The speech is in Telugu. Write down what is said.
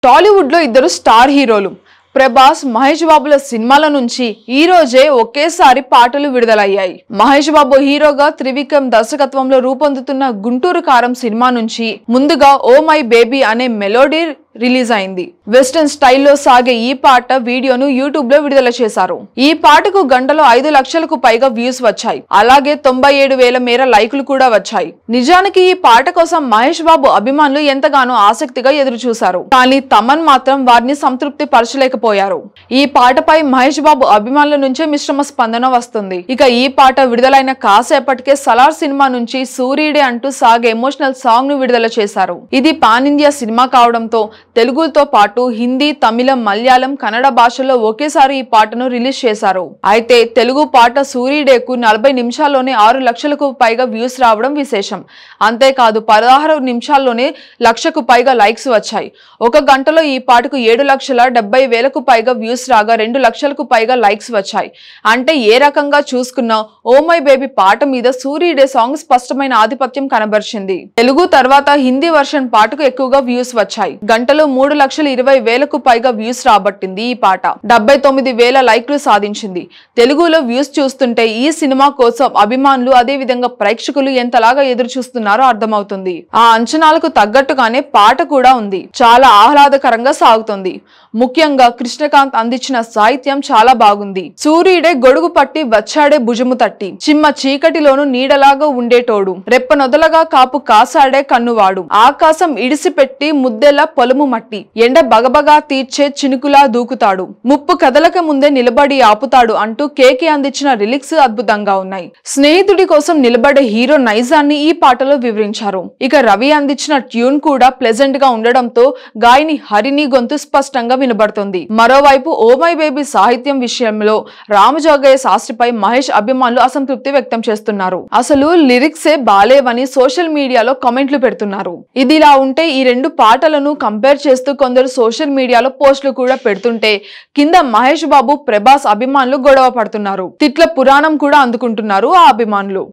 టాలీవుడ్ లో ఇద్దరు స్టార్ హీరోలు ప్రభాస్ మహేష్ బాబుల సినిమాల నుంచి ఈ రోజే ఒకేసారి పాటలు విడుదలయ్యాయి. మహేష్ బాబు హీరోగా త్రివిక్రమ్ దర్శకత్వంలో రూపొందుతున్న గుంటూరు కారం సినిమా నుంచి ముందుగా ఓ మై బేబీ అనే మెలోడీ రిలీజ్ అయింది. వెస్టర్న్ స్టైల్లో సాగే ఈ పాట వీడియోను యూట్యూబ్ లో విడుదల చేశారు. ఈ పాటకు గంటలో 5 లక్షలకు పైగా వ్యూస్ వచ్చాయి. అలాగే 97,000 మేర లైకులు కూడా వచ్చాయి. నిజానికి ఈ పాట కోసం మహేష్ బాబు అభిమానులు ఎంతగానో ఆసక్తిగా ఎదురు చూశారు. కానీ తమన్ మాత్రం వారిని సంతృప్తి పరచలేకపోయారు. ఈ పాటపై మహేష్ బాబు అభిమానుల నుంచే మిశ్రమ స్పందన వస్తుంది. ఇక ఈ పాట విడుదలైన కాసేపటికే సలార్ సినిమా నుంచి సూర్యుడే అంటూ సాగే ఎమోషనల్ సాంగ్ ను విడుదల చేశారు. ఇది పాన్ ఇండియా సినిమా కావడంతో తెలుగుతో పాటు హిందీ, తమిళం, మలయాళం, కన్నడ భాషల్లో ఒకేసారి ఈ పాటను రిలీజ్ చేశారు. అయితే తెలుగు పాట సూర్యుడేకు 40 నిమిషాల్లోనే 6 లక్షలకు పైగా వ్యూస్ రావడం విశేషం. అంతేకాదు 16 నిమిషాల్లోనే లక్షకు పైగా లైక్స్ వచ్చాయి. ఒక గంటలో ఈ పాటకు 7,70,000కు పైగా వ్యూస్ రాగా 2 లక్షలకు పైగా లైక్స్ వచ్చాయి. అంటే ఏ రకంగా చూసుకున్నా ఓ మై బేబీ పాట మీద సూర్యుడే సాంగ్ స్పష్టమైన ఆధిపత్యం కనబరిచింది. తెలుగు తర్వాత హిందీ వర్షన్ పాటకు ఎక్కువగా వ్యూస్ వచ్చాయి. గంటలో 3,20,000కు పైగా వ్యూస్ రాబట్టింది ఈ పాట. 79,000 లైక్లు సాధించింది. తెలుగులో వ్యూస్ చూస్తుంటే ఈ సినిమా కోసం అభిమానులు అదే విధంగా ప్రేక్షకులు ఎంతలాగా ఎదురు చూస్తున్నారో అర్థమవుతుంది. ఆ అంచనాలకు తగ్గట్టుగానే పాట కూడా ఉంది. చాలా ఆహ్లాదకరంగా సాగుతుంది. ముఖ్యంగా కృష్ణకాంత్ అందించిన సాహిత్యం చాలా బాగుంది. సూర్యుడే గొడుగు పట్టి వచ్చాడే భుజము తట్టి, చిమ్మ చీకటిలోను నీడలాగా ఉండేటోడు, రెప్పనొదలగా కాపు కాసాడే కన్నువాడు, ఆకాశం ఇడిసిపెట్టి ముద్దెలా పొలము మట్టి, ఎండ బగబగా తీర్చే చినుకులా దూకుతాడు, ముప్పు కదలక ముందే నిలబడి ఆపుతాడు అంటూ కేకే అందించిన లిరిక్స్ అద్భుతంగా ఉన్నాయి. స్నేహితుడి కోసం నిలబడే హీరో నైజాన్ని ఈ పాటలో వివరించారు. ఇక రవి అందించిన ట్యూన్ కూడా ప్లెజెంట్ గా ఉండడంతో గాయని హరిని గొంతు స్పష్టంగా వినబడుతుంది. మరోవైపు ఓ మై బేబీ సాహిత్యం విషయంలో రామజోగయ్య శాస్త్రిపై మహేష్ అభిమానులు అసంతృప్తి వ్యక్తం చేస్తున్నారు. అసలు లిరిక్సే బాలేవని సోషల్ మీడియాలో కామెంట్లు పెడుతున్నారు. ఇదిలా ఉంటే ఈ రెండు పాటలను కంపేర్ చేస్తూ కొందరు సోషల్ మీడియాలో పోస్టులు కూడా పెడుతుంటే కింద మహేష్ బాబు, ప్రభాస్ అభిమానులు గొడవ పడుతున్నారు. తిట్ల పురాణం కూడా అందుకుంటున్నారు ఆ అభిమానులు.